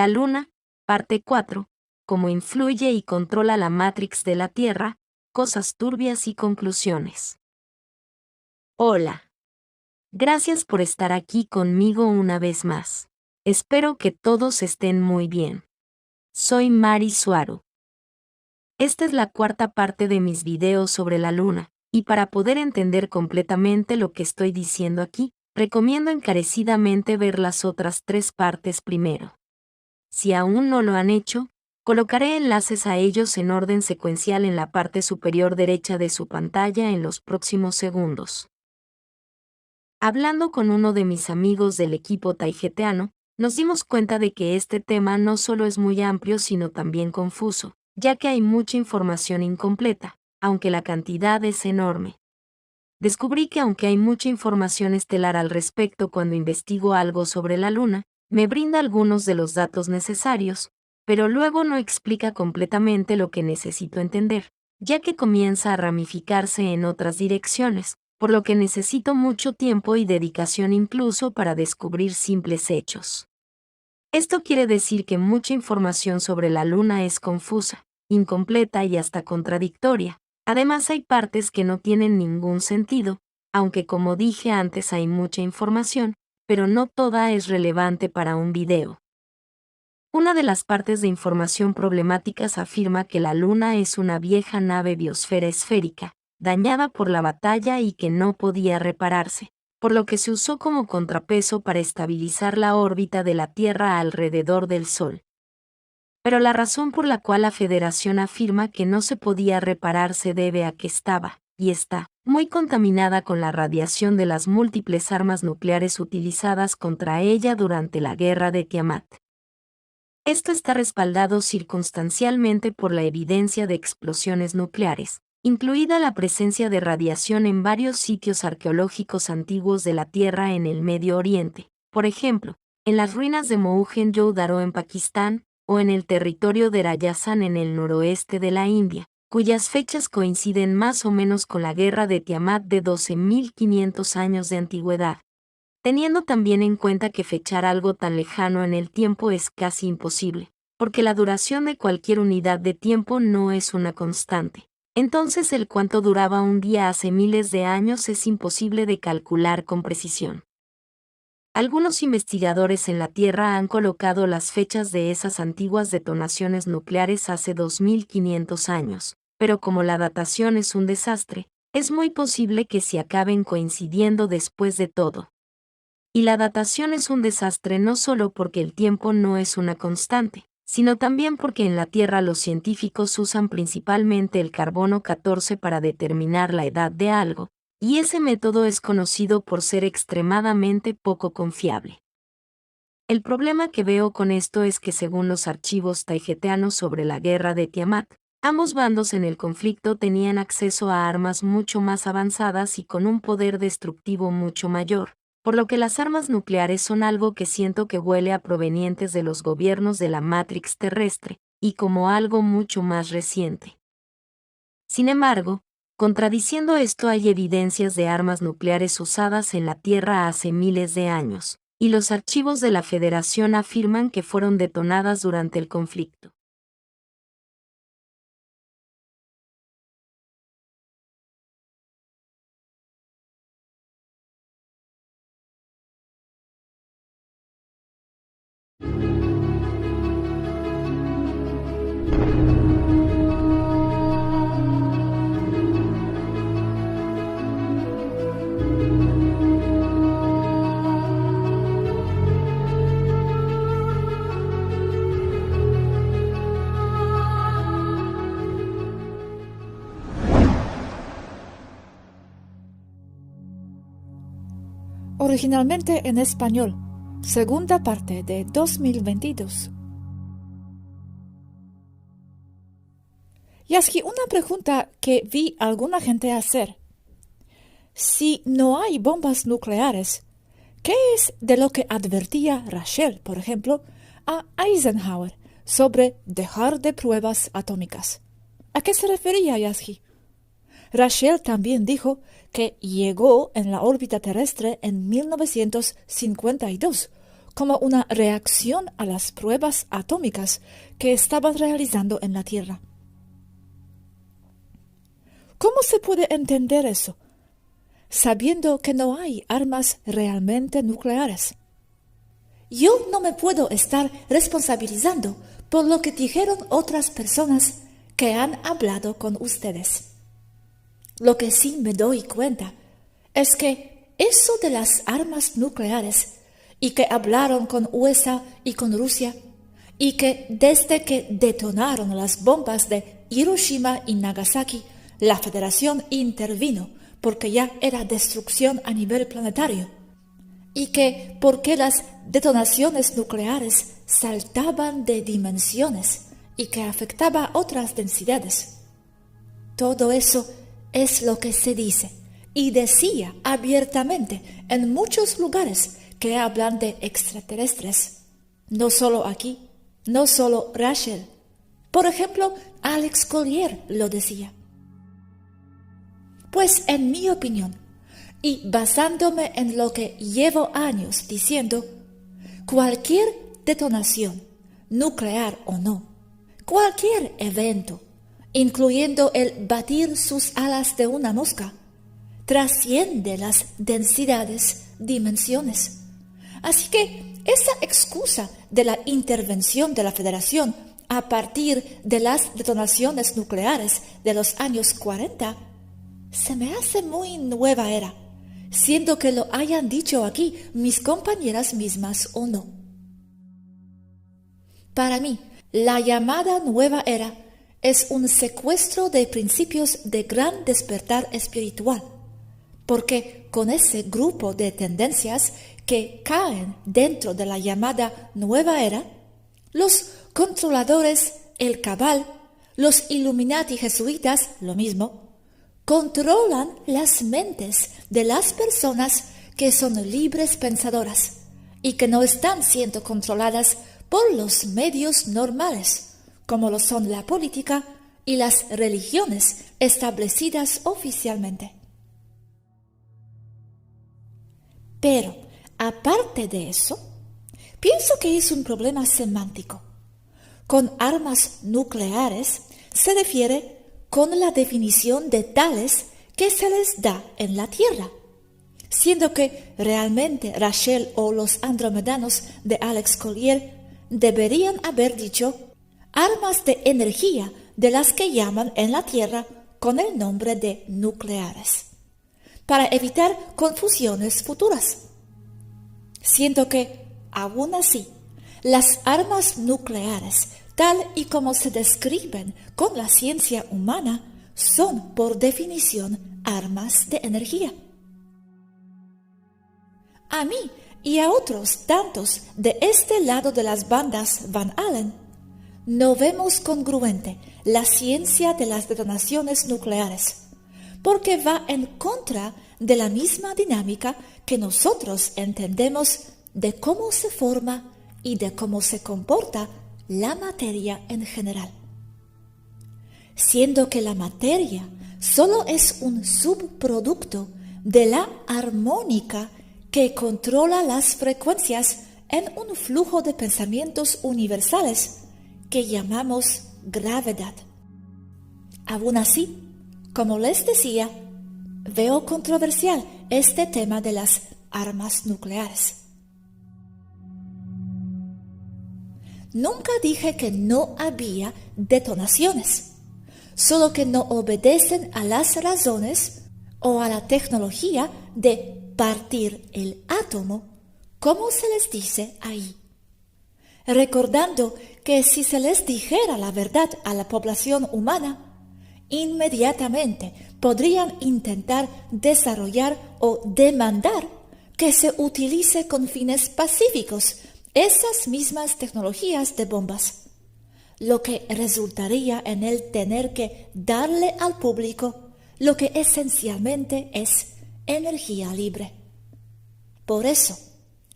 La Luna, parte 4. Cómo influye y controla la Matrix de la Tierra, cosas turbias y conclusiones. Hola. Gracias por estar aquí conmigo una vez más. Espero que todos estén muy bien. Soy Mari Suaru. Esta es la cuarta parte de mis videos sobre la Luna, y para poder entender completamente lo que estoy diciendo aquí, recomiendo encarecidamente ver las otras 3 partes primero. Si aún no lo han hecho, colocaré enlaces a ellos en orden secuencial en la parte superior derecha de su pantalla en los próximos segundos. Hablando con uno de mis amigos del equipo taijeteano, nos dimos cuenta de que este tema no solo es muy amplio sino también confuso, ya que hay mucha información incompleta, aunque la cantidad es enorme. Descubrí que aunque hay mucha información estelar al respecto cuando investigo algo sobre la Luna, me brinda algunos de los datos necesarios, pero luego no explica completamente lo que necesito entender, ya que comienza a ramificarse en otras direcciones, por lo que necesito mucho tiempo y dedicación incluso para descubrir simples hechos. Esto quiere decir que mucha información sobre la Luna es confusa, incompleta y hasta contradictoria. Además hay partes que no tienen ningún sentido, aunque como dije antes hay mucha información, pero no toda es relevante para un video. Una de las partes de información problemáticas afirma que la Luna es una vieja nave biosfera esférica, dañada por la batalla y que no podía repararse, por lo que se usó como contrapeso para estabilizar la órbita de la Tierra alrededor del Sol. Pero la razón por la cual la Federación afirma que no se podía reparar se debe a que estaba, y está, muy contaminada con la radiación de las múltiples armas nucleares utilizadas contra ella durante la Guerra de Tiamat. Esto está respaldado circunstancialmente por la evidencia de explosiones nucleares, incluida la presencia de radiación en varios sitios arqueológicos antiguos de la Tierra en el Medio Oriente, por ejemplo, en las ruinas de Mohenjo-Daro en Pakistán, o en el territorio de Rajasthan en el noroeste de la India, cuyas fechas coinciden más o menos con la Guerra de Tiamat de 12.500 años de antigüedad. Teniendo también en cuenta que fechar algo tan lejano en el tiempo es casi imposible, porque la duración de cualquier unidad de tiempo no es una constante. Entonces el cuánto duraba un día hace miles de años es imposible de calcular con precisión. Algunos investigadores en la Tierra han colocado las fechas de esas antiguas detonaciones nucleares hace 2500 años, pero como la datación es un desastre, es muy posible que se acaben coincidiendo después de todo. Y la datación es un desastre no solo porque el tiempo no es una constante, sino también porque en la Tierra los científicos usan principalmente el carbono 14 para determinar la edad de algo, y ese método es conocido por ser extremadamente poco confiable. El problema que veo con esto es que según los archivos taijeteanos sobre la Guerra de Tiamat, ambos bandos en el conflicto tenían acceso a armas mucho más avanzadas y con un poder destructivo mucho mayor, por lo que las armas nucleares son algo que siento que huele a provenientes de los gobiernos de la Matrix terrestre, y como algo mucho más reciente. Sin embargo, contradiciendo esto hay evidencias de armas nucleares usadas en la Tierra hace miles de años, y los archivos de la Federación afirman que fueron detonadas durante el conflicto. Originalmente en español, segunda parte de 2022. Yasky, una pregunta que vi alguna gente hacer. Si no hay bombas nucleares, ¿qué es de lo que advertía Rachel, por ejemplo, a Eisenhower sobre dejar de pruebas atómicas? ¿A qué se refería Yasky? Rachel también dijo que llegó en la órbita terrestre en 1952, como una reacción a las pruebas atómicas que estaban realizando en la Tierra. ¿Cómo se puede entender eso, sabiendo que no hay armas realmente nucleares? Yo no me puedo estar responsabilizando por lo que dijeron otras personas que han hablado con ustedes. Lo que sí me doy cuenta es que eso de las armas nucleares y que hablaron con USA y con Rusia y que desde que detonaron las bombas de Hiroshima y Nagasaki, la Federación intervino porque ya era destrucción a nivel planetario y que porque las detonaciones nucleares saltaban de dimensiones y que afectaba otras densidades. Todo eso es lo que se dice y decía abiertamente en muchos lugares que hablan de extraterrestres. No solo aquí, no solo Rachel. Por ejemplo, Alex Collier lo decía. Pues en mi opinión, y basándome en lo que llevo años diciendo, cualquier detonación, nuclear o no, cualquier evento, incluyendo el batir sus alas de una mosca, trasciende las densidades, dimensiones. Así que esa excusa de la intervención de la Federación a partir de las detonaciones nucleares de los años 40 se me hace muy nueva era, siendo que lo hayan dicho aquí mis compañeras mismas o no. Para mí, la llamada nueva era es un secuestro de principios de gran despertar espiritual, porque con ese grupo de tendencias que caen dentro de la llamada nueva era, los controladores, el cabal, los Illuminati jesuitas, lo mismo, controlan las mentes de las personas que son libres pensadoras y que no están siendo controladas por los medios normales, como lo son la política y las religiones establecidas oficialmente. Pero, aparte de eso, pienso que es un problema semántico. Con armas nucleares se refiere con la definición de tales que se les da en la Tierra, siendo que realmente Rachel o los andromedanos de Alex Collier deberían haber dicho armas de energía de las que llaman en la Tierra con el nombre de nucleares, para evitar confusiones futuras. Siento que, aún así, las armas nucleares, tal y como se describen con la ciencia humana, son por definición armas de energía. A mí y a otros tantos de este lado de las bandas Van Allen, no vemos congruente la ciencia de las detonaciones nucleares, porque va en contra de la misma dinámica que nosotros entendemos de cómo se forma y de cómo se comporta la materia en general. Siendo que la materia solo es un subproducto de la armónica que controla las frecuencias en un flujo de pensamientos universales que llamamos gravedad. Aún así, como les decía, veo controversial este tema de las armas nucleares. Nunca dije que no había detonaciones, solo que no obedecen a las razones o a la tecnología de partir el átomo, como se les dice ahí. Recordando que si se les dijera la verdad a la población humana, inmediatamente podrían intentar desarrollar o demandar que se utilice con fines pacíficos esas mismas tecnologías de bombas, lo que resultaría en el tener que darle al público lo que esencialmente es energía libre. Por eso,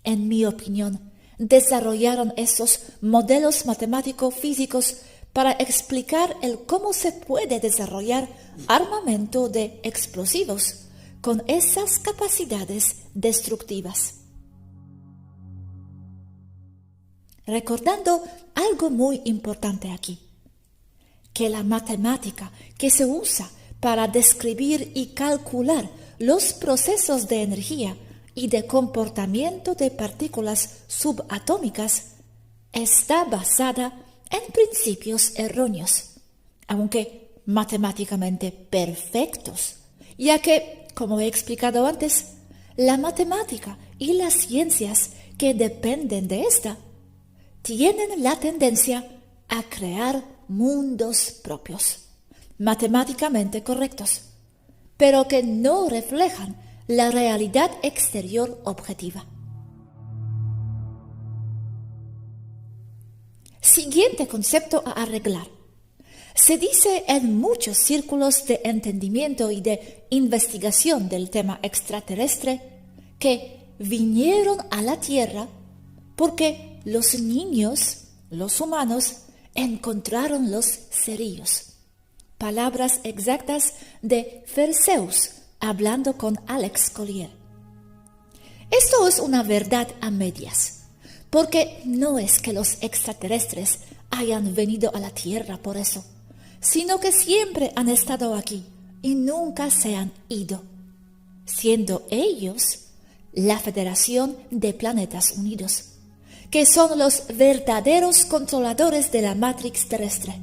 en mi opinión, desarrollaron esos modelos matemático-físicos para explicar el cómo se puede desarrollar armamento de explosivos con esas capacidades destructivas. recordando algo muy importante aquí, que la matemática que se usa para describir y calcular los procesos de energía y de comportamiento de partículas subatómicas está basada en principios erróneos, aunque matemáticamente perfectos, ya que, como he explicado antes, la matemática y las ciencias que dependen de esta tienen la tendencia a crear mundos propios, matemáticamente correctos, pero que no reflejan la realidad exterior objetiva. Siguiente concepto a arreglar. Se dice en muchos círculos de entendimiento y de investigación del tema extraterrestre que vinieron a la Tierra porque los niños, los humanos, encontraron los cerillos. Palabras exactas de Perseus hablando con Alex Collier. Esto es una verdad a medias, porque no es que los extraterrestres hayan venido a la Tierra por eso, sino que siempre han estado aquí y nunca se han ido, siendo ellos la Federación de Planetas Unidos, que son los verdaderos controladores de la Matrix terrestre.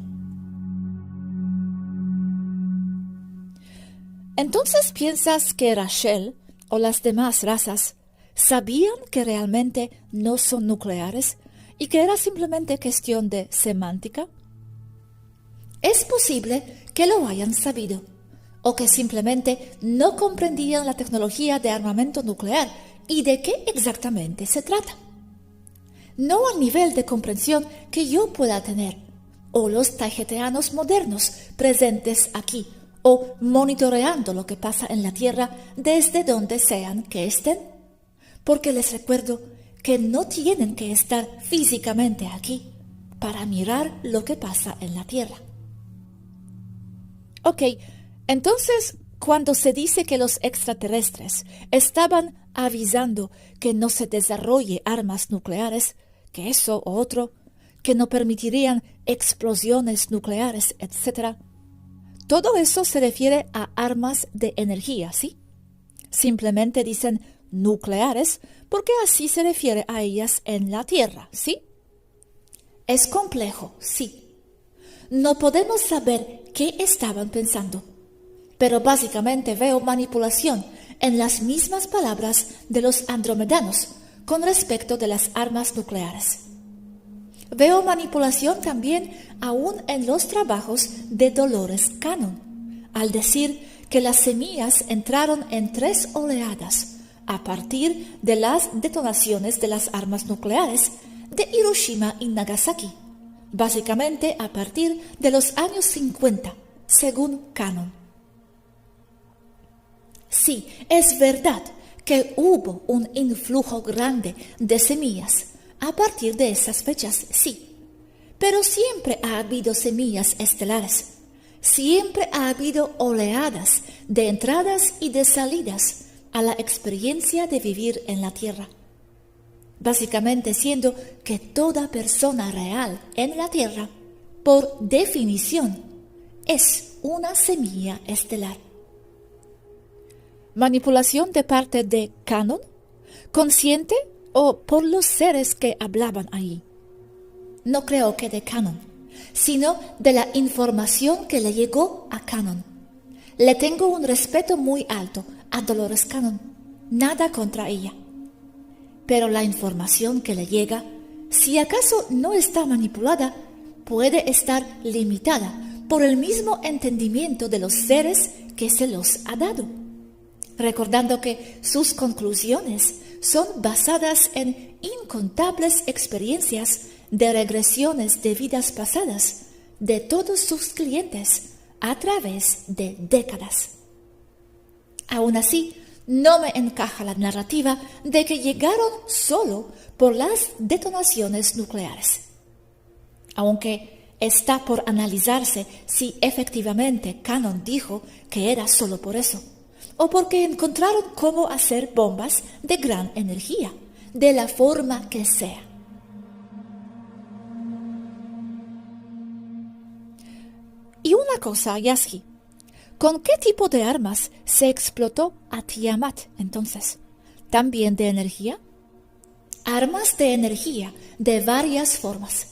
Entonces, ¿piensas que Rachel o las demás razas sabían que realmente no son nucleares y que era simplemente cuestión de semántica? Es posible que lo hayan sabido, o que simplemente no comprendían la tecnología de armamento nuclear y de qué exactamente se trata. No al nivel de comprensión que yo pueda tener, o los taijeteanos modernos presentes aquí, o monitoreando lo que pasa en la Tierra desde donde sean que estén, porque les recuerdo que no tienen que estar físicamente aquí para mirar lo que pasa en la Tierra. Ok, entonces, cuando se dice que los extraterrestres estaban avisando que no se desarrolle armas nucleares, que eso o otro, que no permitirían explosiones nucleares, etc., todo eso se refiere a armas de energía, ¿sí? Simplemente dicen nucleares porque así se refiere a ellas en la Tierra, ¿sí? Es complejo, sí. No podemos saber qué estaban pensando, pero básicamente veo manipulación en las mismas palabras de los andromedanos con respecto de las armas nucleares. Veo manipulación también aún en los trabajos de Dolores Cannon, al decir que las semillas entraron en 3 oleadas a partir de las detonaciones de las armas nucleares de Hiroshima y Nagasaki, básicamente a partir de los años 50, según Cannon. Sí, es verdad que hubo un influjo grande de semillas a partir de esas fechas, sí, pero siempre ha habido semillas estelares, siempre ha habido oleadas de entradas y de salidas a la experiencia de vivir en la Tierra, básicamente siendo que toda persona real en la Tierra, por definición, es una semilla estelar. ¿Manipulación de parte de Cannon? ¿Consciente o por los seres que hablaban ahí? No creo que de Cannon, sino de la información que le llegó a Cannon. Le tengo un respeto muy alto a Dolores Cannon, nada contra ella. Pero la información que le llega, si acaso no está manipulada, puede estar limitada por el mismo entendimiento de los seres que se los ha dado, recordando que sus conclusiones son basadas en incontables experiencias de regresiones de vidas pasadas de todos sus clientes a través de décadas. Aún así, no me encaja la narrativa de que llegaron solo por las detonaciones nucleares. Aunque está por analizarse si efectivamente Cannon dijo que era solo por eso, o porque encontraron cómo hacer bombas de gran energía, de la forma que sea. una cosa, Yasky. ¿Con qué tipo de armas se explotó a Tiamat entonces? ¿También de energía? Armas de energía de varias formas.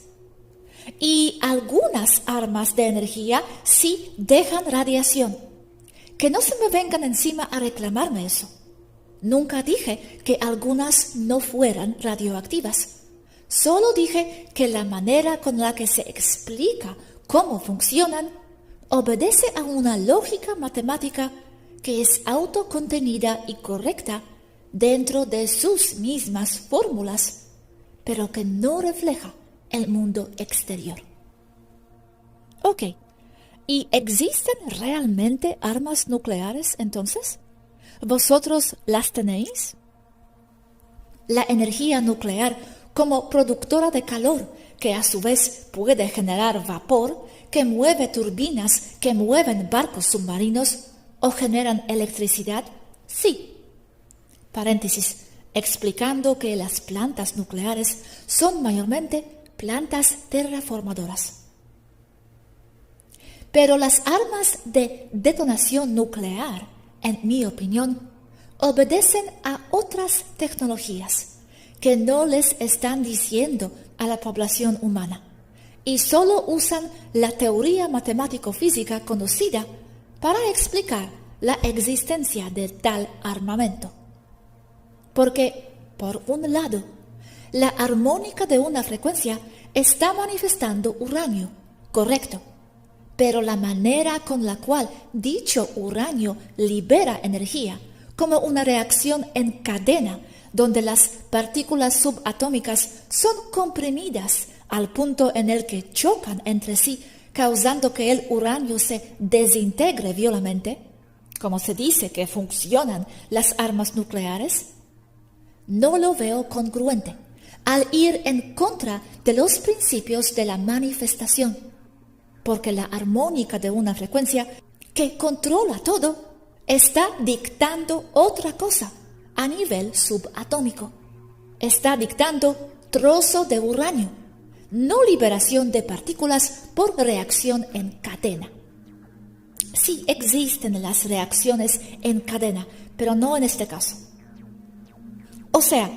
Y algunas armas de energía sí dejan radiación. Que no se me vengan encima a reclamarme eso. Nunca dije que algunas no fueran radioactivas. Solo dije que la manera con la que se explica cómo funcionan obedece a una lógica matemática que es autocontenida y correcta dentro de sus mismas fórmulas, pero que no refleja el mundo exterior. Ok, ¿y existen realmente armas nucleares entonces? ¿Vosotros las tenéis? La energía nuclear como productora de calor, que a su vez puede generar vapor, que mueve turbinas, que mueven barcos submarinos o generan electricidad, sí. Paréntesis, explicando que las plantas nucleares son mayormente plantas terraformadoras. Pero las armas de detonación nuclear, en mi opinión, obedecen a otras tecnologías que no les están diciendo a la población humana y solo usan la teoría matemático-física conocida para explicar la existencia de tal armamento. Porque, por un lado, la armónica de una frecuencia está manifestando uranio, correcto, pero la manera con la cual dicho uranio libera energía, como una reacción en cadena, donde las partículas subatómicas son comprimidas al punto en el que chocan entre sí, causando que el uranio se desintegre violentamente, como se dice que funcionan las armas nucleares, no lo veo congruente al ir en contra de los principios de la manifestación, porque la armónica de una frecuencia que controla todo está dictando otra cosa a nivel subatómico. Está dictando trozo de uranio, no liberación de partículas por reacción en cadena. Sí existen las reacciones en cadena, pero no en este caso. O sea,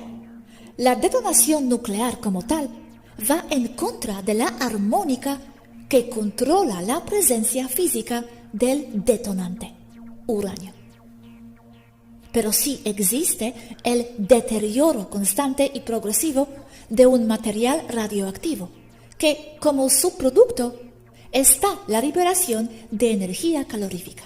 la detonación nuclear como tal va en contra de la armónica que controla la presencia física del detonante, uranio. Pero sí existe el deterioro constante y progresivo de un material radioactivo, que como subproducto está la liberación de energía calorífica.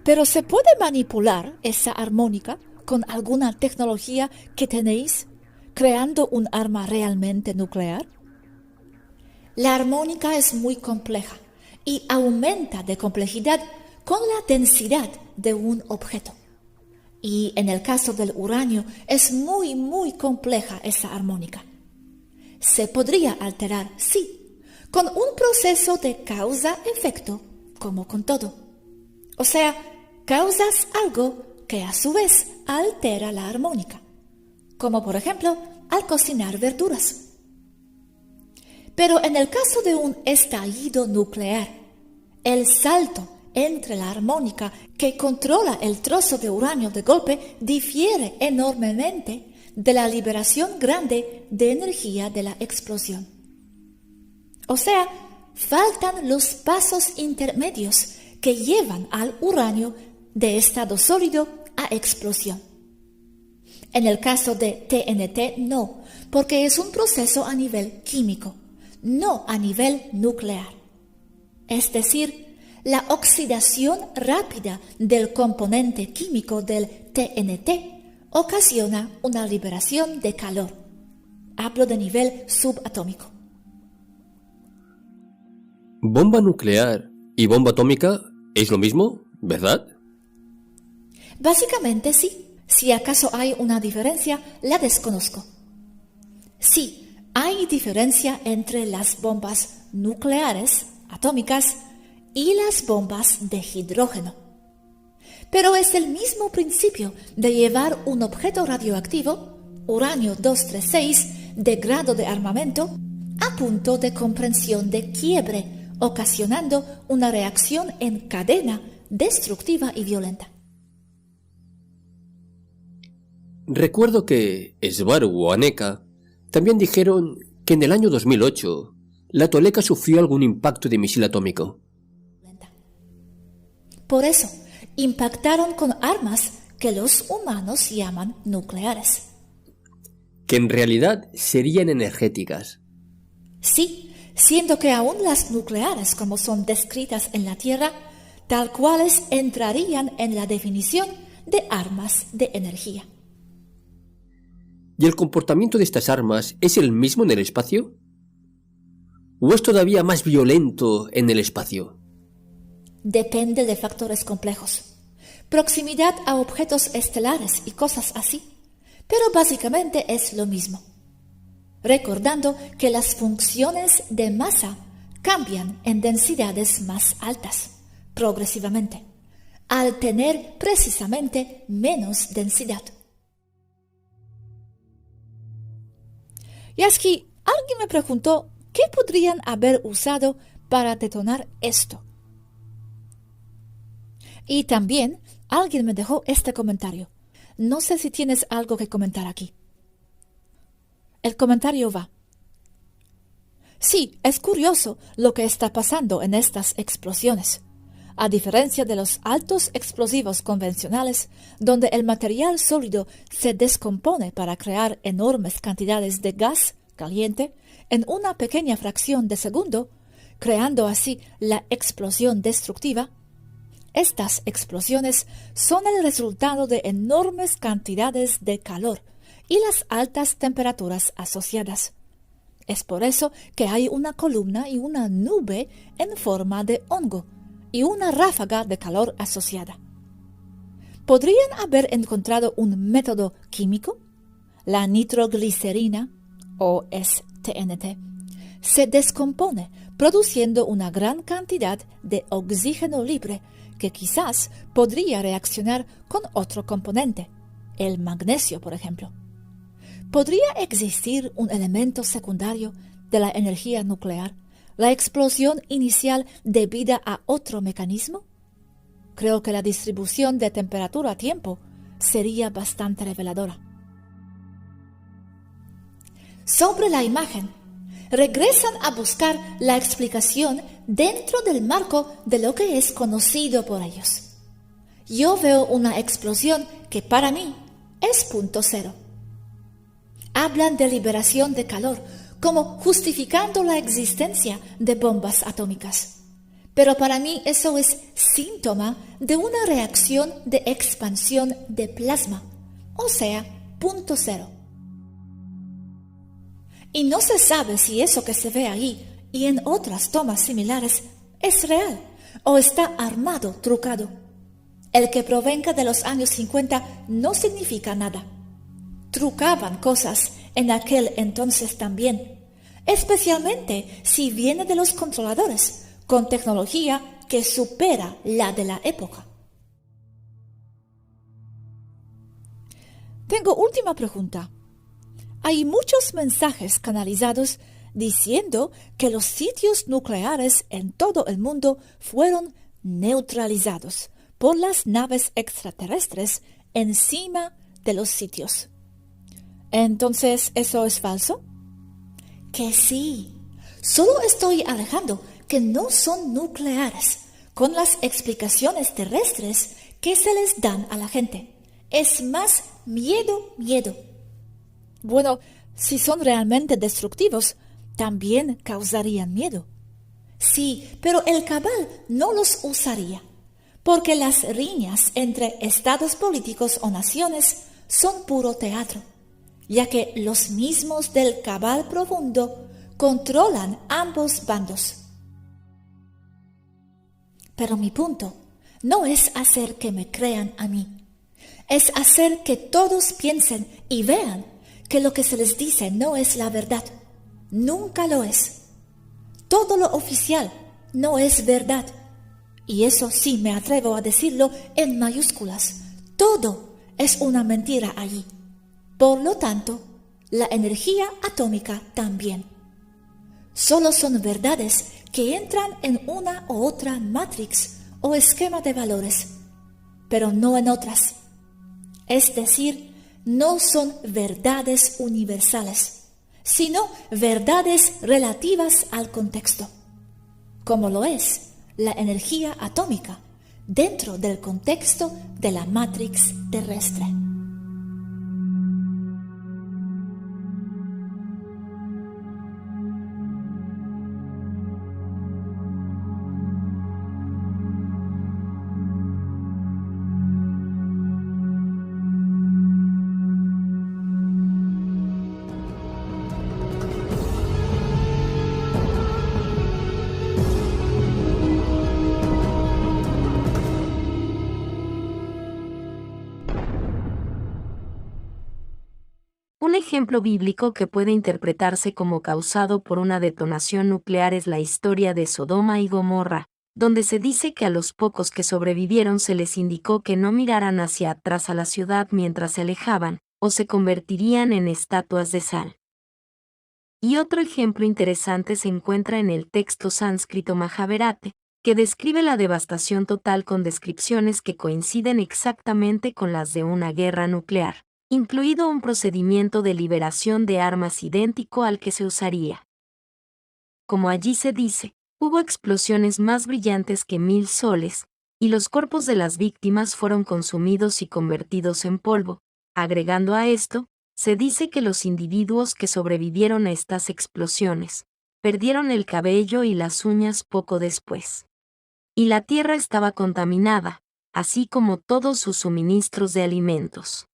Pero ¿se puede manipular esa armónica con alguna tecnología que tenéis, creando un arma realmente nuclear? La armónica es muy compleja y aumenta de complejidad con la densidad de un objeto. Y en el caso del uranio es muy, muy compleja esa armónica. Se podría alterar, sí, con un proceso de causa-efecto, como con todo. O sea, causas algo que a su vez altera la armónica, como por ejemplo al cocinar verduras. Pero en el caso de un estallido nuclear, el salto entre la armónica que controla el trozo de uranio de golpe difiere enormemente de la liberación grande de energía de la explosión. O sea, faltan los pasos intermedios que llevan al uranio de estado sólido a explosión. En el caso de TNT no, porque es un proceso a nivel químico, no a nivel nuclear. Es decir, la oxidación rápida del componente químico del TNT ocasiona una liberación de calor. Hablo de nivel subatómico. Bomba nuclear y bomba atómica es lo mismo, ¿verdad? Básicamente sí. Si acaso hay una diferencia, la desconozco. Sí, hay diferencia entre las bombas nucleares, atómicas, y las bombas de hidrógeno. Pero es el mismo principio de llevar un objeto radioactivo, uranio 236, de grado de armamento, a punto de comprensión de quiebre ocasionando una reacción en cadena destructiva y violenta. Recuerdo que Svaru o Aneka también dijeron que en el año 2008 la Toleca sufrió algún impacto de misil atómico. Por eso, impactaron con armas que los humanos llaman nucleares. Que en realidad serían energéticas. Sí, siendo que aún las nucleares, como son descritas en la Tierra, tal cuales entrarían en la definición de armas de energía. ¿Y el comportamiento de estas armas es el mismo en el espacio? ¿O es todavía más violento en el espacio? Depende de factores complejos. Proximidad a objetos estelares y cosas así. Pero básicamente es lo mismo. Recordando que las funciones de masa cambian en densidades más altas, progresivamente, al tener precisamente menos densidad. Y aquí alguien me preguntó qué podrían haber usado para detonar esto. Y también alguien me dejó este comentario. No sé si tienes algo que comentar aquí. El comentario va. Sí, es curioso lo que está pasando en estas explosiones. A diferencia de los altos explosivos convencionales, donde el material sólido se descompone para crear enormes cantidades de gas caliente en una pequeña fracción de segundo, creando así la explosión destructiva, estas explosiones son el resultado de enormes cantidades de calor y las altas temperaturas asociadas. Es por eso que hay una columna y una nube en forma de hongo y una ráfaga de calor asociada. ¿Podrían haber encontrado un método químico? La nitroglicerina, o TNT, se descompone produciendo una gran cantidad de oxígeno libre que quizás podría reaccionar con otro componente, el magnesio, por ejemplo. ¿Podría existir un elemento secundario de la energía nuclear, la explosión inicial debida a otro mecanismo? Creo que la distribución de temperatura-tiempo sería bastante reveladora. Sobre la imagen, regresan a buscar la explicación dentro del marco de lo que es conocido por ellos. Yo veo una explosión que para mí es punto cero. Hablan de liberación de calor como justificando la existencia de bombas atómicas. Pero para mí eso es síntoma de una reacción de expansión de plasma, o sea, punto cero. Y no se sabe si eso que se ve ahí y en otras tomas similares es real o está armado, trucado. El que provenga de los años 50 no significa nada. Trucaban cosas en aquel entonces también, especialmente si viene de los controladores, con tecnología que supera la de la época. Tengo última pregunta. Hay muchos mensajes canalizados diciendo que los sitios nucleares en todo el mundo fueron neutralizados por las naves extraterrestres encima de los sitios. Entonces, ¿eso es falso? Que sí. Solo estoy alejando que no son nucleares, con las explicaciones terrestres que se les dan a la gente. Es más miedo. Bueno, si son realmente destructivos, también causarían miedo. Sí, pero el cabal no los usaría, porque las riñas entre estados políticos o naciones son puro teatro, ya que los mismos del cabal profundo controlan ambos bandos. Pero mi punto no es hacer que me crean a mí, es hacer que todos piensen y vean que lo que se les dice no es la verdad, nunca lo es. Todo lo oficial no es verdad, y eso sí me atrevo a decirlo en mayúsculas, todo es una mentira allí. Por lo tanto, la energía atómica también. Solo son verdades que entran en una u otra matrix o esquema de valores, pero no en otras. Es decir, no son verdades universales, sino verdades relativas al contexto, como lo es la energía atómica dentro del contexto de la matrix terrestre. Un ejemplo bíblico que puede interpretarse como causado por una detonación nuclear es la historia de Sodoma y Gomorra, donde se dice que a los pocos que sobrevivieron se les indicó que no miraran hacia atrás a la ciudad mientras se alejaban, o se convertirían en estatuas de sal. Y otro ejemplo interesante se encuentra en el texto sánscrito Mahabharata, que describe la devastación total con descripciones que coinciden exactamente con las de una guerra nuclear, incluido un procedimiento de liberación de armas idéntico al que se usaría. Como allí se dice, hubo explosiones más brillantes que 1000 soles, y los cuerpos de las víctimas fueron consumidos y convertidos en polvo. Agregando a esto, se dice que los individuos que sobrevivieron a estas explosiones perdieron el cabello y las uñas poco después. Y la tierra estaba contaminada, así como todos sus suministros de alimentos.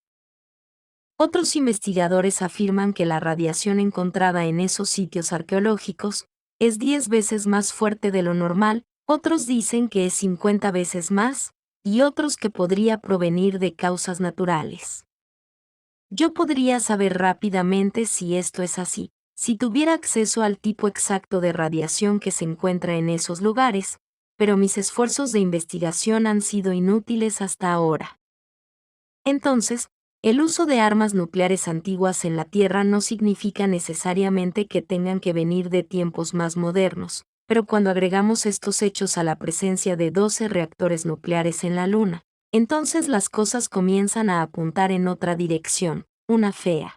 Otros investigadores afirman que la radiación encontrada en esos sitios arqueológicos es 10 veces más fuerte de lo normal, otros dicen que es 50 veces más, y otros que podría provenir de causas naturales. Yo podría saber rápidamente si esto es así, si tuviera acceso al tipo exacto de radiación que se encuentra en esos lugares, pero mis esfuerzos de investigación han sido inútiles hasta ahora. Entonces, el uso de armas nucleares antiguas en la Tierra no significa necesariamente que tengan que venir de tiempos más modernos, pero cuando agregamos estos hechos a la presencia de 12 reactores nucleares en la Luna, entonces las cosas comienzan a apuntar en otra dirección, una fea.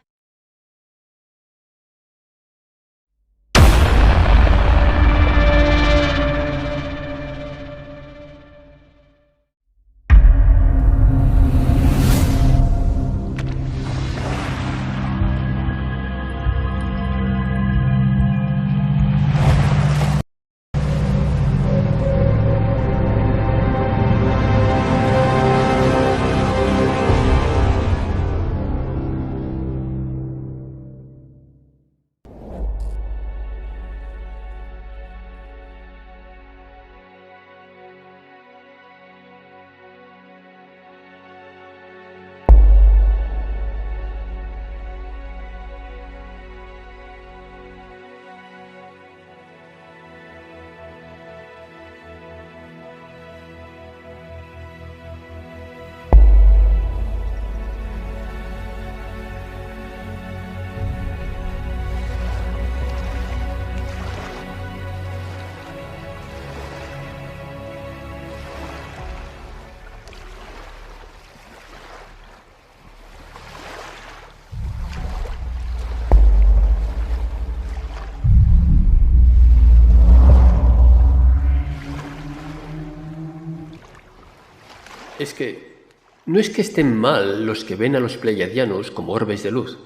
Es que no es que estén mal los que ven a los pleiadianos como orbes de luz,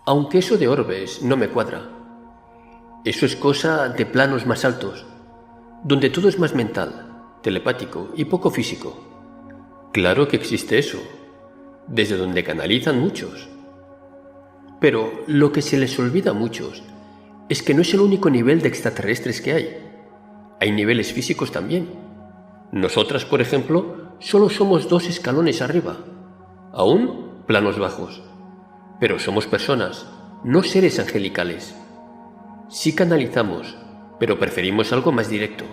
aunque eso de orbes no me cuadra. Eso es cosa de planos más altos, donde todo es más mental, telepático y poco físico. Claro que existe eso, desde donde canalizan muchos. Pero lo que se les olvida a muchos es que no es el único nivel de extraterrestres que hay. Hay niveles físicos también. Nosotras, por ejemplo, solo somos 2 escalones arriba, aún planos bajos. Pero somos personas, no seres angelicales. Sí canalizamos, pero preferimos algo más directo.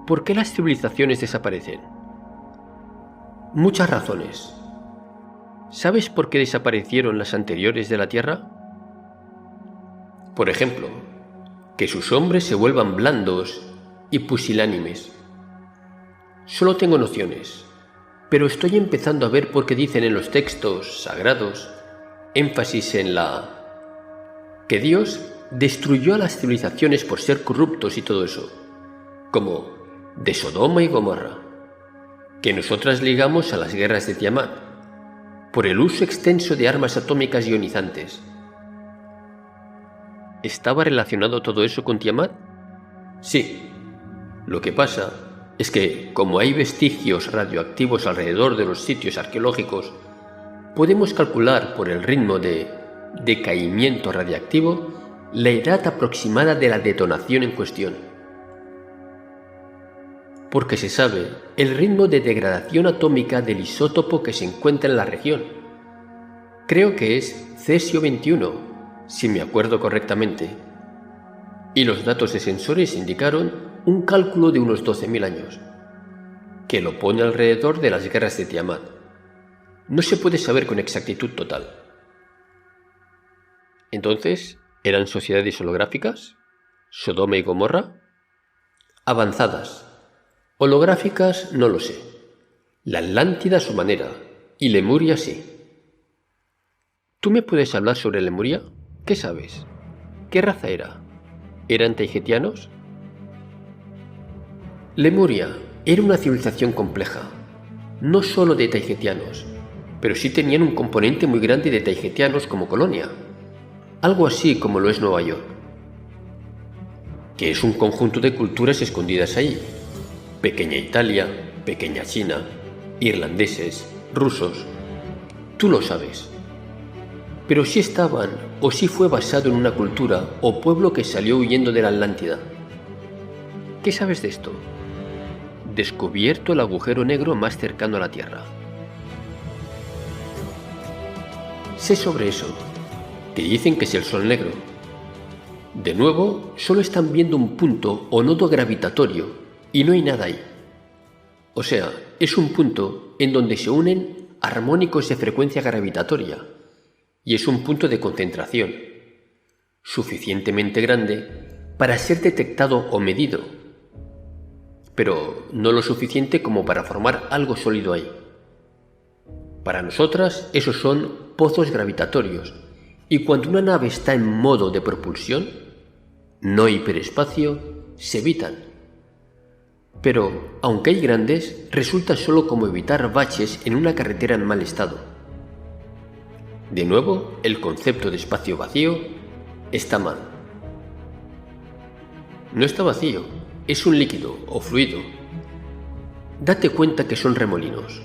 ¿Por qué las civilizaciones desaparecen? Muchas razones. ¿Sabes por qué desaparecieron las anteriores de la Tierra? Por ejemplo, que sus hombres se vuelvan blandos y pusilánimes. Solo tengo nociones, pero estoy empezando a ver por qué dicen en los textos sagrados énfasis en que Dios destruyó a las civilizaciones por ser corruptos y todo eso, como de Sodoma y Gomorra, que nosotras ligamos a las guerras de Tiamat, por el uso extenso de armas atómicas ionizantes. ¿Estaba relacionado todo eso con Tiamat? Sí. Lo que pasa es que, como hay vestigios radioactivos alrededor de los sitios arqueológicos, podemos calcular por el ritmo de decaimiento radiactivo la edad aproximada de la detonación en cuestión. Porque se sabe el ritmo de degradación atómica del isótopo que se encuentra en la región. Creo que es cesio 21, si me acuerdo correctamente. Y los datos de sensores indicaron un cálculo de unos 12.000 años, que lo pone alrededor de las guerras de Tiamat. No se puede saber con exactitud total. Entonces, ¿eran sociedades holográficas? ¿Sodoma y Gomorra? Avanzadas. Holográficas no lo sé. La Atlántida a su manera, y Lemuria sí. ¿Tú me puedes hablar sobre Lemuria? ¿Qué sabes? ¿Qué raza era? ¿Eran taigetianos? Lemuria era una civilización compleja, no solo de taigetianos, pero sí tenían un componente muy grande de taigetianos como colonia, algo así como lo es Nueva York, que es un conjunto de culturas escondidas ahí: pequeña Italia, pequeña China, irlandeses, rusos. Tú lo sabes. Pero sí estaban, o sí fue basado en una cultura o pueblo que salió huyendo de la Atlántida. ¿Qué sabes de esto? Descubierto el agujero negro más cercano a la Tierra. Sé sobre eso, que dicen que es el Sol negro. De nuevo, solo están viendo un punto o nodo gravitatorio y no hay nada ahí. O sea, es un punto en donde se unen armónicos de frecuencia gravitatoria, y es un punto de concentración, suficientemente grande para ser detectado o medido, pero no lo suficiente como para formar algo sólido ahí. Para nosotras, esos son pozos gravitatorios, y cuando una nave está en modo de propulsión, no hiperespacio, se evitan. Pero, aunque hay grandes, resulta solo como evitar baches en una carretera en mal estado. De nuevo, el concepto de espacio vacío está mal. No está vacío, es un líquido o fluido. Date cuenta que son remolinos.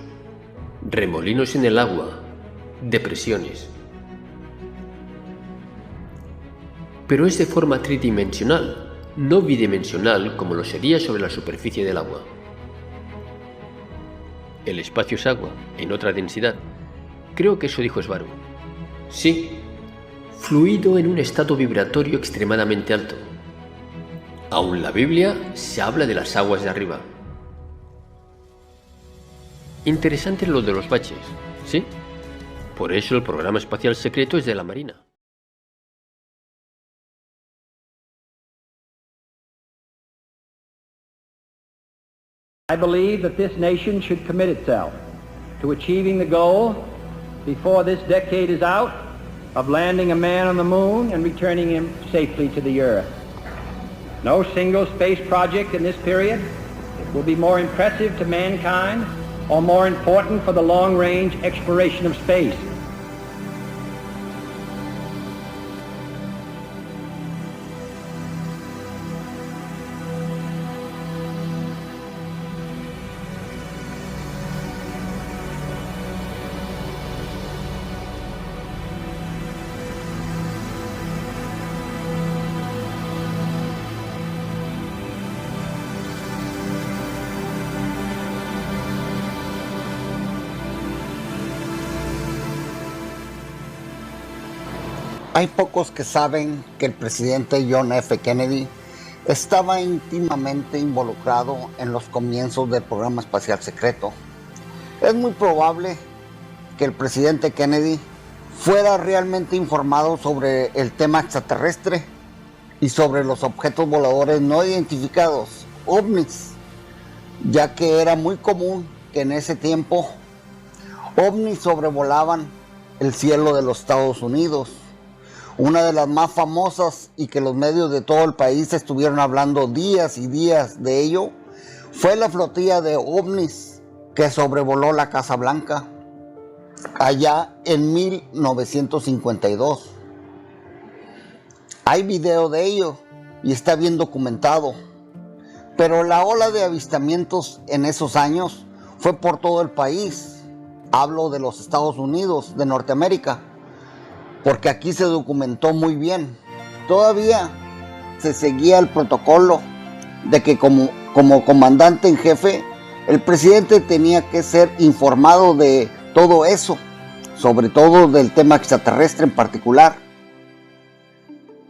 Remolinos en el agua, depresiones. Pero es de forma tridimensional, no bidimensional como lo sería sobre la superficie del agua. El espacio es agua, en otra densidad. Creo que eso dijo Svaru. Sí, fluido en un estado vibratorio extremadamente alto. Aún la Biblia se habla de las aguas de arriba. Interesante lo de los baches, ¿sí? Por eso el programa espacial secreto es de la Marina. I believe that this nation should commit itself to achieving the goal before this decade is out of landing a man on the moon and returning him safely to the earth. No single space project in this period will be more impressive to mankind or more important for the long-range exploration of space. Hay pocos que saben que el presidente John F. Kennedy estaba íntimamente involucrado en los comienzos del programa espacial secreto. Es muy probable que el presidente Kennedy fuera realmente informado sobre el tema extraterrestre y sobre los objetos voladores no identificados, ovnis, ya que era muy común que en ese tiempo ovnis sobrevolaban el cielo de los Estados Unidos. Una de las más famosas y que los medios de todo el país estuvieron hablando días y días de ello fue la flotilla de ovnis que sobrevoló la Casa Blanca allá en 1952. Hay video de ello y está bien documentado, pero la ola de avistamientos en esos años fue por todo el país. Hablo de los Estados Unidos, de Norteamérica, porque aquí se documentó muy bien. Todavía se seguía el protocolo de que como comandante en jefe, el presidente tenía que ser informado de todo eso, sobre todo del tema extraterrestre en particular.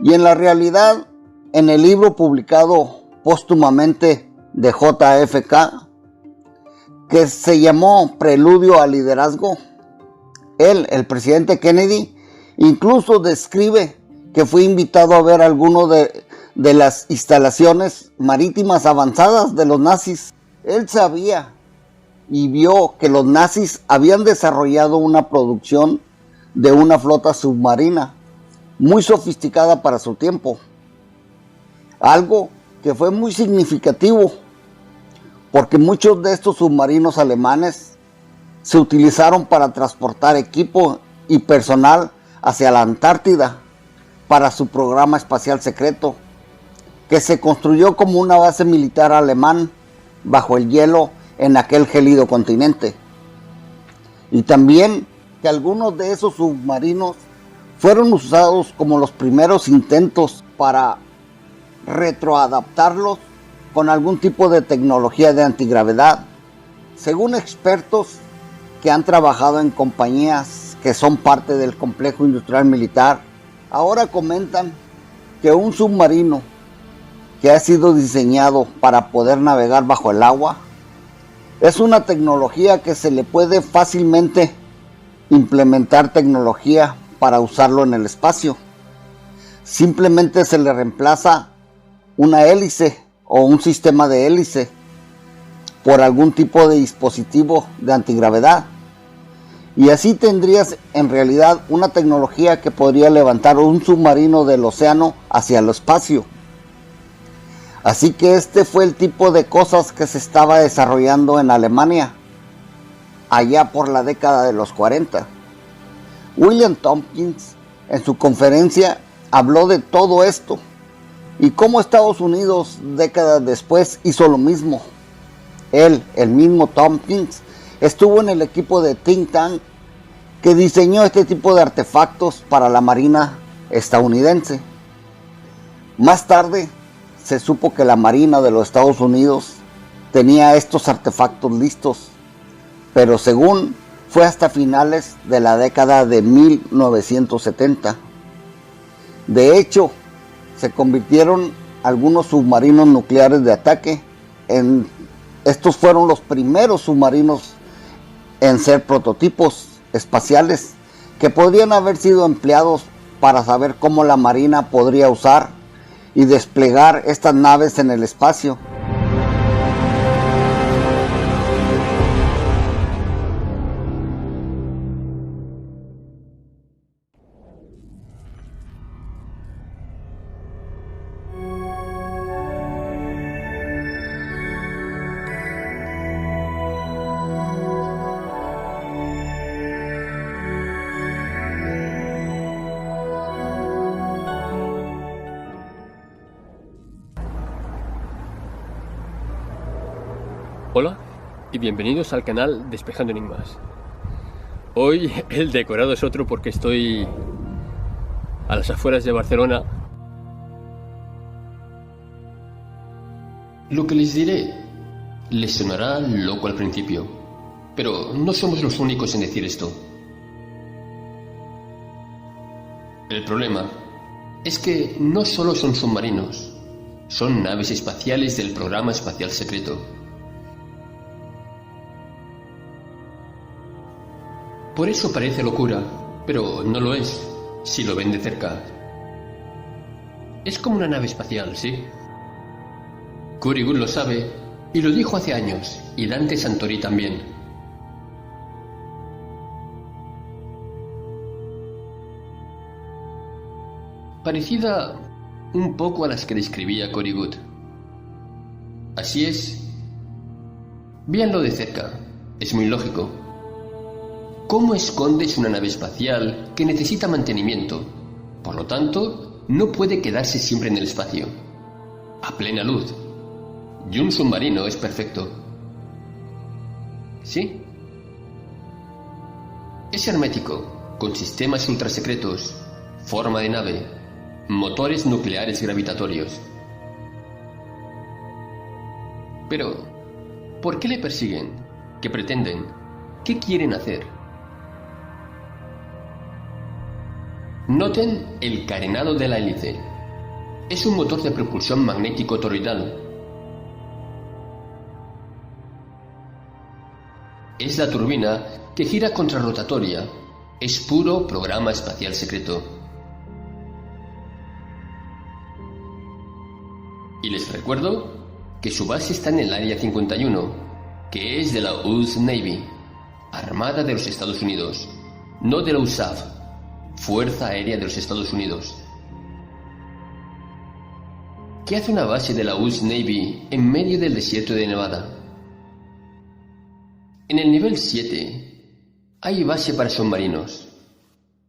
Y en la realidad, en el libro publicado póstumamente de JFK, que se llamó Preludio al Liderazgo, el presidente Kennedy, incluso describe que fue invitado a ver algunas de las instalaciones marítimas avanzadas de los nazis. Él sabía y vio que los nazis habían desarrollado una producción de una flota submarina muy sofisticada para su tiempo. Algo que fue muy significativo, porque muchos de estos submarinos alemanes se utilizaron para transportar equipo y personal hacia la Antártida para su programa espacial secreto, que se construyó como una base militar alemán bajo el hielo en aquel gélido continente. Y también que algunos de esos submarinos fueron usados como los primeros intentos para retroadaptarlos con algún tipo de tecnología de antigravedad. Según expertos que han trabajado en compañías que son parte del complejo industrial militar, ahora comentan que un submarino que ha sido diseñado para poder navegar bajo el agua es una tecnología que se le puede fácilmente implementar tecnología para usarlo en el espacio. Simplemente se le reemplaza una hélice o un sistema de hélice por algún tipo de dispositivo de antigravedad, y así tendrías en realidad una tecnología que podría levantar un submarino del océano hacia el espacio. Así que este fue el tipo de cosas que se estaba desarrollando en Alemania allá por la década de los 40. William Tompkins en su conferencia habló de todo esto y cómo Estados Unidos décadas después hizo lo mismo. Él, el mismo Tompkins, estuvo en el equipo de think tank que diseñó este tipo de artefactos para la Marina estadounidense. Más tarde se supo que la Marina de los Estados Unidos tenía estos artefactos listos, pero según fue hasta finales de la década de 1970. De hecho, se convirtieron algunos submarinos nucleares de ataque estos fueron los primeros submarinos en ser prototipos espaciales que podrían haber sido empleados para saber cómo la Marina podría usar y desplegar estas naves en el espacio. Hola y bienvenidos al canal Despejando Enigmas. Hoy el decorado es otro porque estoy a las afueras de Barcelona. Lo que les diré les sonará loco al principio, pero no somos los únicos en decir esto. El problema es que no solo son submarinos, son naves espaciales del programa espacial secreto. Por eso parece locura, pero no lo es, si lo ven de cerca. Es como una nave espacial, ¿sí? Kurigud lo sabe, y lo dijo hace años, y Dante Santori también. Parecida un poco a las que describía Kurigud. Así es. Véanlo de cerca, es muy lógico. ¿Cómo escondes una nave espacial que necesita mantenimiento? Por lo tanto, no puede quedarse siempre en el espacio, a plena luz. Y un submarino es perfecto. ¿Sí? Es hermético, con sistemas ultrasecretos, forma de nave, motores nucleares gravitatorios. Pero, ¿por qué le persiguen? ¿Qué pretenden? ¿Qué quieren hacer? Noten el carenado de la hélice. Es un motor de propulsión magnético toroidal. Es la turbina que gira contrarrotatoria. Es puro programa espacial secreto. Y les recuerdo que su base está en el Área 51, que es de la US Navy, Armada de los Estados Unidos, no de la USAF, Fuerza Aérea de los Estados Unidos. ¿Qué hace una base de la US Navy en medio del desierto de Nevada? En el nivel 7 hay base para submarinos,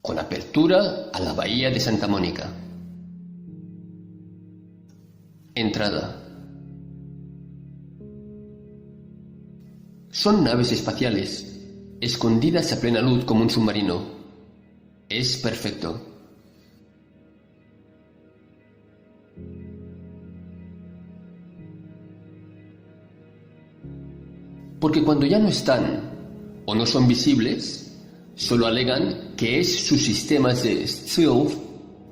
con apertura a la bahía de Santa Mónica. Entrada. Son naves espaciales, escondidas a plena luz como un submarino. Es perfecto. Porque cuando ya no están o no son visibles, solo alegan que es sus sistemas de stealth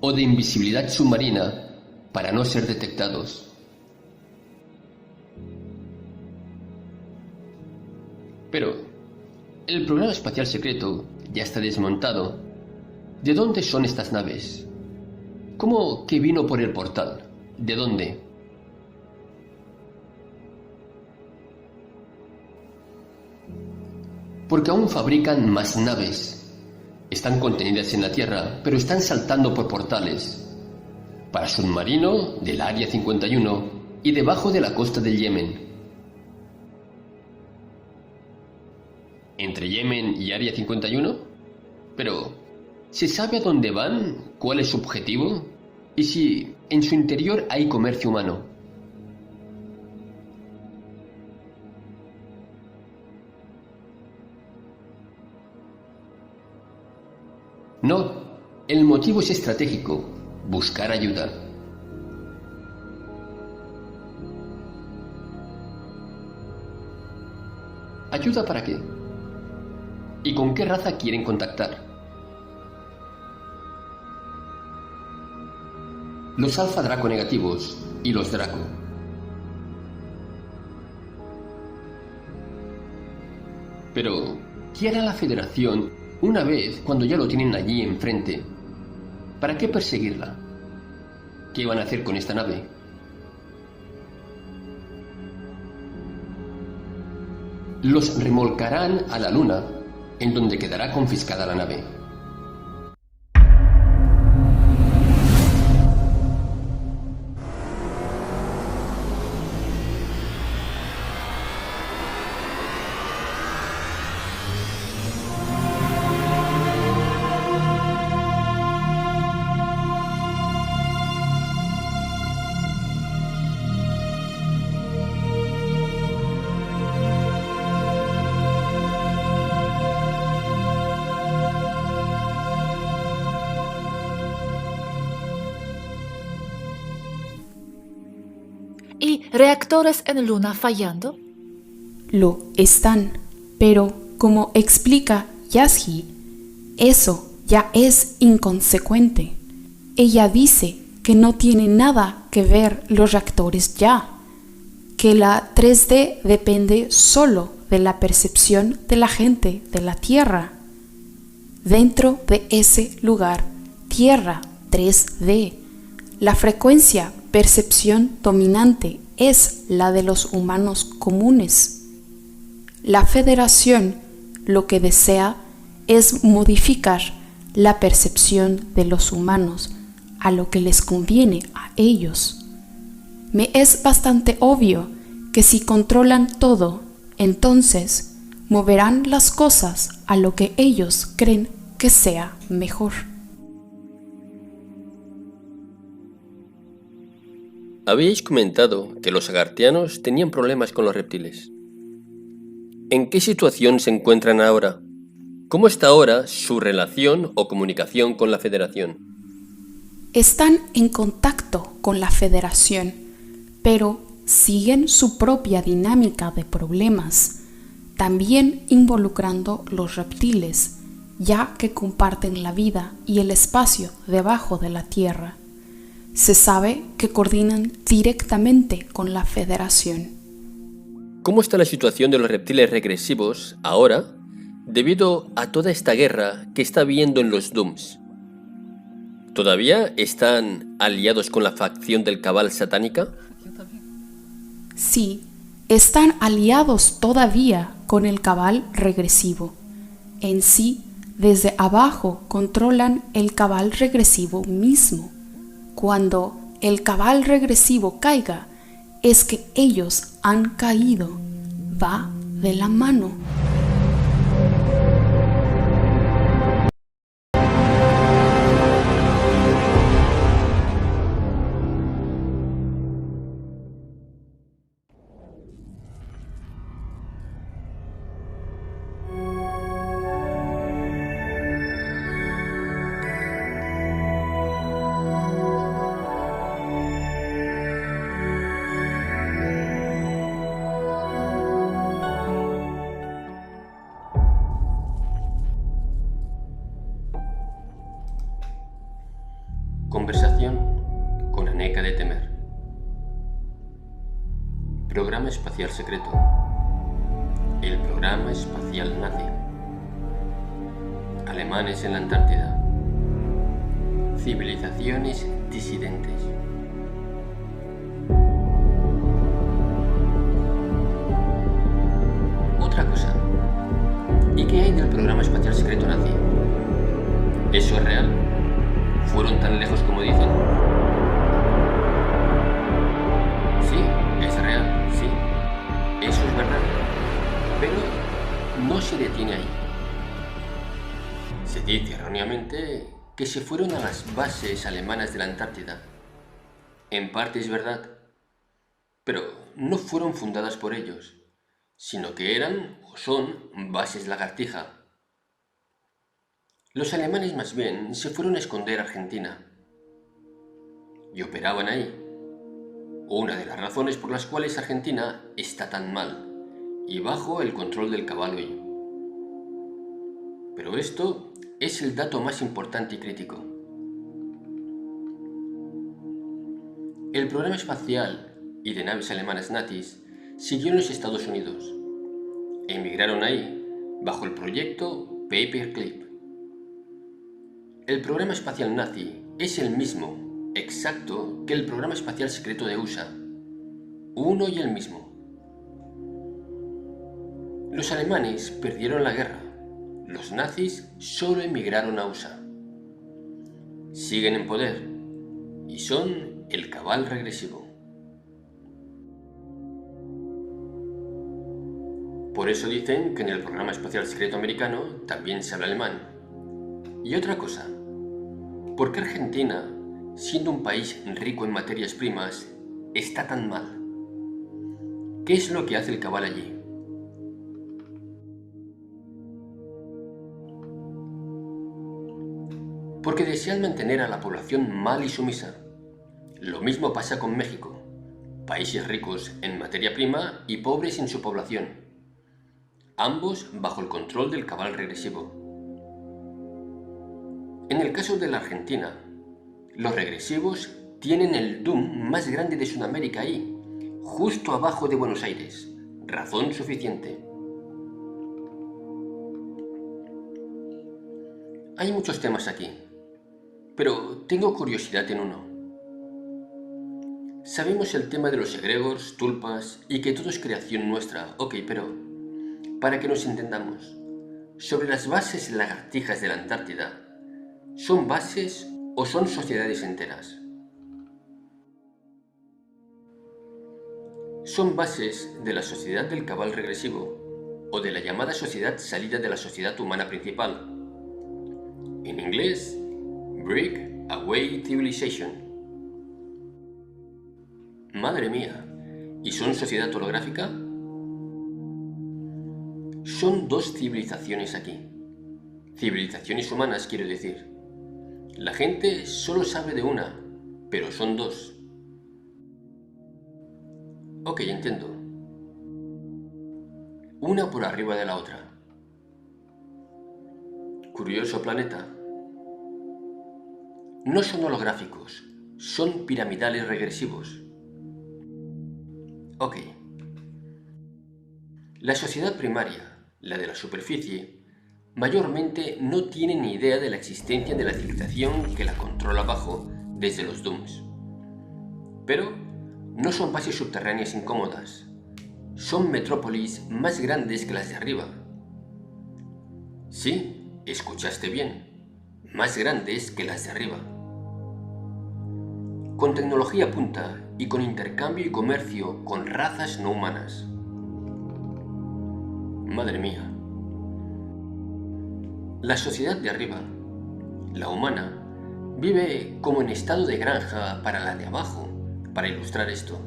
o de invisibilidad submarina para no ser detectados. Pero el programa espacial secreto ya está desmontado. ¿De dónde son estas naves? ¿Cómo que vino por el portal? ¿De dónde? Porque aún fabrican más naves. Están contenidas en la Tierra, pero están saltando por portales. Para submarino del Área 51 y debajo de la costa del Yemen. ¿Entre Yemen y Área 51? Pero, ¿se sabe a dónde van? ¿Cuál es su objetivo? ¿Y si en su interior hay comercio humano? No, el motivo es estratégico, buscar ayuda. ¿Ayuda para qué? ¿Y con qué raza quieren contactar? Los Alfa Draco negativos y los Draco. Pero, ¿qué hará la Federación una vez cuando ya lo tienen allí enfrente? ¿Para qué perseguirla? ¿Qué van a hacer con esta nave? Los remolcarán a la Luna, en donde quedará confiscada la nave. ¿Y reactores en Luna fallando? Lo están, pero como explica Yasji, eso ya es inconsecuente. Ella dice que no tiene nada que ver los reactores ya, que la 3D depende solo de la percepción de la gente de la Tierra. dentro de ese lugar, Tierra 3D, la frecuencia percepción dominante es la de los humanos comunes. La Federación lo que desea es modificar la percepción de los humanos a lo que les conviene a ellos. Me es bastante obvio que si controlan todo, entonces moverán las cosas a lo que ellos creen que sea mejor. Habéis comentado que los agartianos tenían problemas con los reptiles. ¿En qué situación se encuentran ahora? ¿Cómo está ahora su relación o comunicación con la Federación? Están en contacto con la Federación, pero siguen su propia dinámica de problemas, también involucrando los reptiles, ya que comparten la vida y el espacio debajo de la Tierra. Se sabe que coordinan directamente con la Federación. ¿Cómo está la situación de los reptiles regresivos ahora, debido a toda esta guerra que está habiendo en los Dooms? ¿Todavía están aliados con la facción del Cabal satánica? Sí, están aliados todavía con el Cabal regresivo. En sí, desde abajo controlan el Cabal regresivo mismo. Cuando el Cabal regresivo caiga, es que ellos han caído. Va de la mano. Conversación con Aneca de Temer. Programa espacial secreto. El programa espacial nazi. Alemanes en la Antártida. Civilizaciones disidentes. Otra cosa. ¿Y qué hay del programa espacial secreto nazi? ¿Eso es real? ¿Fueron tan lejos como dicen? Sí, es real, sí. Eso es verdad. Pero no se detiene ahí. Se dice erróneamente que se fueron a las bases alemanas de la Antártida. En parte es verdad, pero no fueron fundadas por ellos, sino que eran o son bases lagartija. Los alemanes más bien se fueron a esconder a Argentina y operaban ahí. Una de las razones por las cuales Argentina está tan mal y bajo el control del Cabal hoy. Pero esto es el dato más importante y crítico. El programa espacial y de naves alemanas nazis siguió en los Estados Unidos e emigraron ahí bajo el proyecto Paperclip. El programa espacial nazi es el mismo, exacto, que el programa espacial secreto de USA. Uno y el mismo. Los alemanes perdieron la guerra. Los nazis solo emigraron a USA. Siguen en poder y son el Cabal regresivo. Por eso dicen que en el programa espacial secreto americano también se habla alemán. Y otra cosa. ¿Por qué Argentina, siendo un país rico en materias primas, está tan mal? ¿Qué es lo que hace el Cabal allí? Porque desean mantener a la población mal y sumisa. Lo mismo pasa con México, países ricos en materia prima y pobres en su población, ambos bajo el control del Cabal regresivo. En el caso de la Argentina, los regresivos tienen el Doom más grande de Sudamérica ahí, justo abajo de Buenos Aires. Razón suficiente. hay muchos temas aquí, pero tengo curiosidad en uno. Sabemos el tema de los egregores, tulpas y que todo es creación nuestra, ok, pero para que nos entendamos, sobre las bases lagartijas de la Antártida, ¿son bases o son sociedades enteras? Son bases de la sociedad del cabal regresivo o de la llamada sociedad salida de la sociedad humana principal. En inglés, Breakaway Civilization. Madre mía, ¿y son sociedad holográfica? Son dos civilizaciones aquí. Civilizaciones humanas, quiero decir. La gente solo sabe de una, pero son dos. Ok, entiendo. Una por arriba de la otra. Curioso planeta. No son holográficos, son piramidales regresivos. Ok. La sociedad primaria, la de la superficie, mayormente no tiene ni idea de la existencia de la civilización que la controla abajo desde los Dooms. Pero no son bases subterráneas incómodas, son metrópolis más grandes que las de arriba. Sí, escuchaste bien, más grandes que las de arriba. Con tecnología punta y con intercambio y comercio con razas no humanas. Madre mía. La sociedad de arriba, la humana, vive como en estado de granja para la de abajo, para ilustrar esto.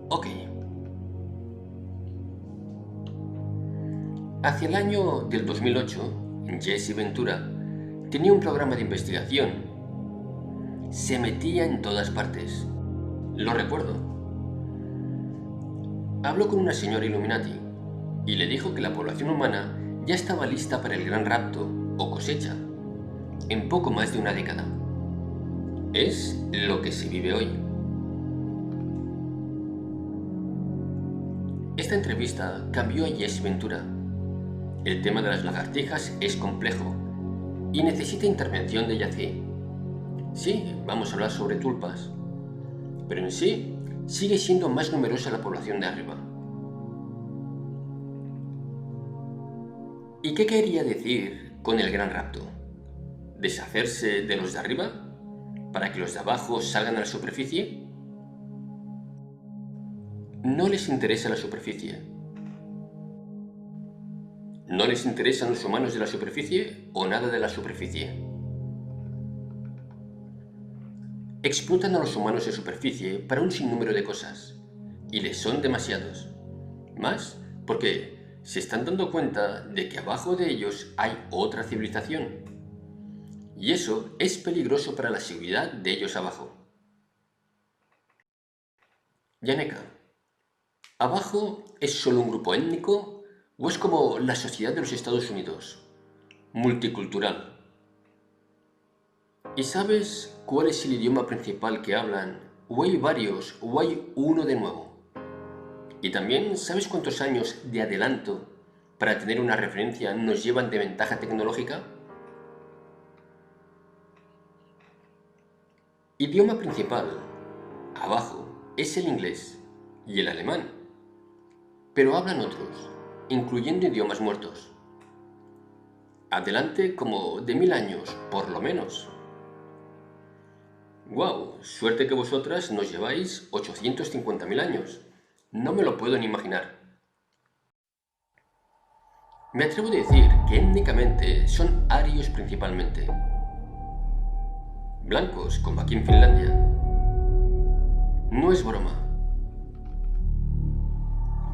Ok. Hacia el año del 2008, Jesse Ventura tenía un programa de investigación. Se metía en todas partes. Lo recuerdo. Habló con una señora Illuminati y le dijo que la población humana ya estaba lista para el gran rapto o cosecha en poco más de una década. Es lo que se vive hoy. Esta entrevista cambió a Jesse Ventura. El tema de las lagartijas es complejo y necesita intervención de Yazzie. Sí, vamos a hablar sobre tulpas, pero en sí sigue siendo más numerosa la población de arriba. ¿Y qué quería decir con el gran rapto? ¿Deshacerse de los de arriba para que los de abajo salgan a la superficie? No les interesa la superficie. ¿No les interesan los humanos de la superficie o nada de la superficie? Explotan a los humanos de superficie para un sinnúmero de cosas, y les son demasiados. Más porque se están dando cuenta de que abajo de ellos hay otra civilización. Y eso es peligroso para la seguridad de ellos abajo. Yaneka, ¿abajo es solo un grupo étnico o es como la sociedad de los Estados Unidos, multicultural? ¿Y sabes cuál es el idioma principal que hablan? ¿O hay varios o hay uno de nuevo? Y también, ¿sabes cuántos años de adelanto para tener una referencia nos llevan de ventaja tecnológica? Idioma principal, abajo, es el inglés y el alemán, pero hablan otros, incluyendo idiomas muertos. Adelante como de 1000 años, por lo menos. ¡Guau! Suerte que vosotras nos lleváis 850.000 años. No me lo puedo ni imaginar. Me atrevo a decir que étnicamente son arios principalmente. Blancos, como aquí en Finlandia. No es broma.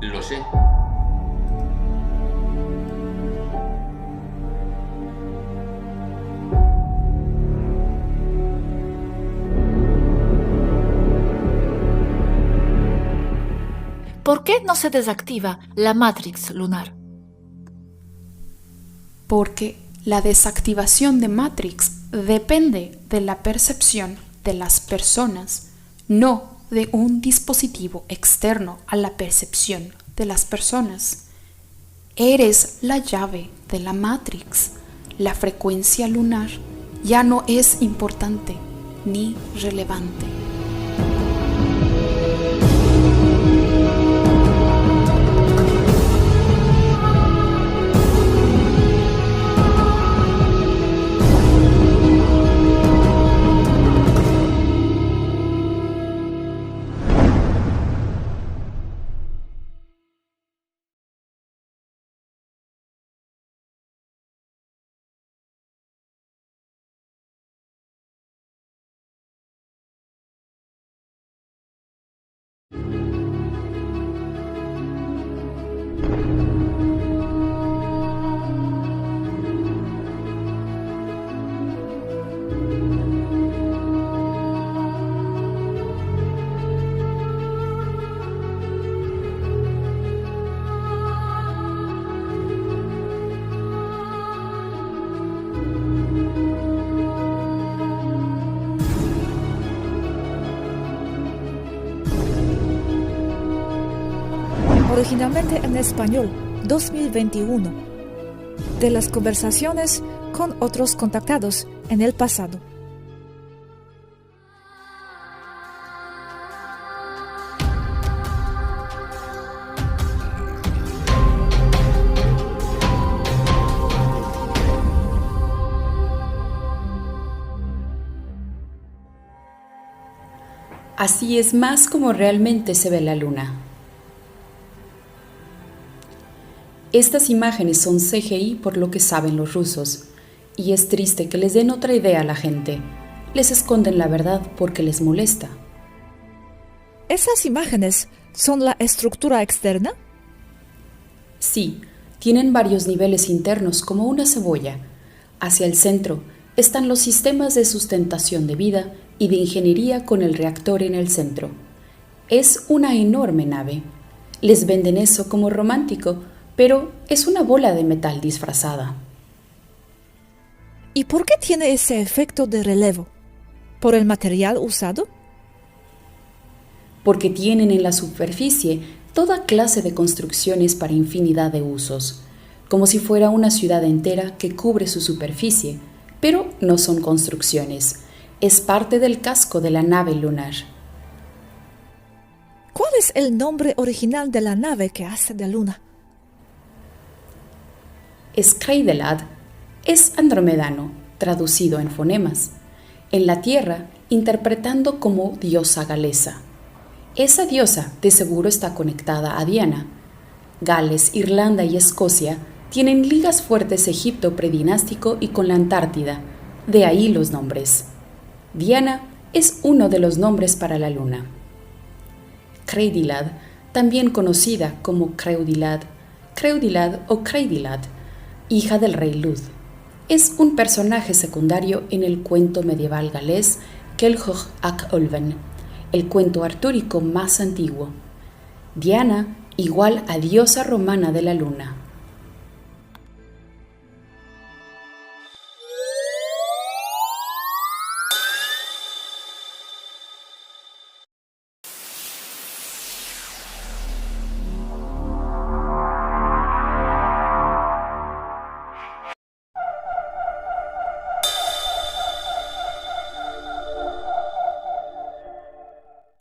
Lo sé. ¿Por qué no se desactiva la Matrix lunar? Porque la desactivación de Matrix depende de la percepción de las personas, no de un dispositivo externo a la percepción de las personas. Eres la llave de la Matrix, la frecuencia lunar ya no es importante ni relevante. Originalmente en español, 2021, de las conversaciones con otros contactados en el pasado. Así es más como realmente se ve la luna. Estas imágenes son CGI por lo que saben los rusos, y es triste que les den otra idea a la gente. Les esconden la verdad porque les molesta. ¿Esas imágenes son la estructura externa? Sí, tienen varios niveles internos como una cebolla. Hacia el centro están los sistemas de sustentación de vida y de ingeniería con el reactor en el centro. Es una enorme nave. Les venden eso como romántico, pero es una bola de metal disfrazada. ¿Y por qué tiene ese efecto de relevo? ¿Por el material usado? Porque tienen en la superficie toda clase de construcciones para infinidad de usos, como si fuera una ciudad entera que cubre su superficie, pero no son construcciones, es parte del casco de la nave lunar. ¿Cuál es el nombre original de la nave que hace de luna? Skreidelad es andromedano, traducido en fonemas. En la Tierra, interpretando como diosa galesa. Esa diosa de seguro está conectada a Diana. Gales, Irlanda y Escocia tienen ligas fuertes Egipto predinástico y con la Antártida, de ahí los nombres. Diana es uno de los nombres para la luna. Creidilad, también conocida como Creudilad o Creidilad, hija del rey Lud, es un personaje secundario en el cuento medieval galés Culhwch ac Olwen, el cuento artúrico más antiguo. Diana igual a diosa romana de la luna.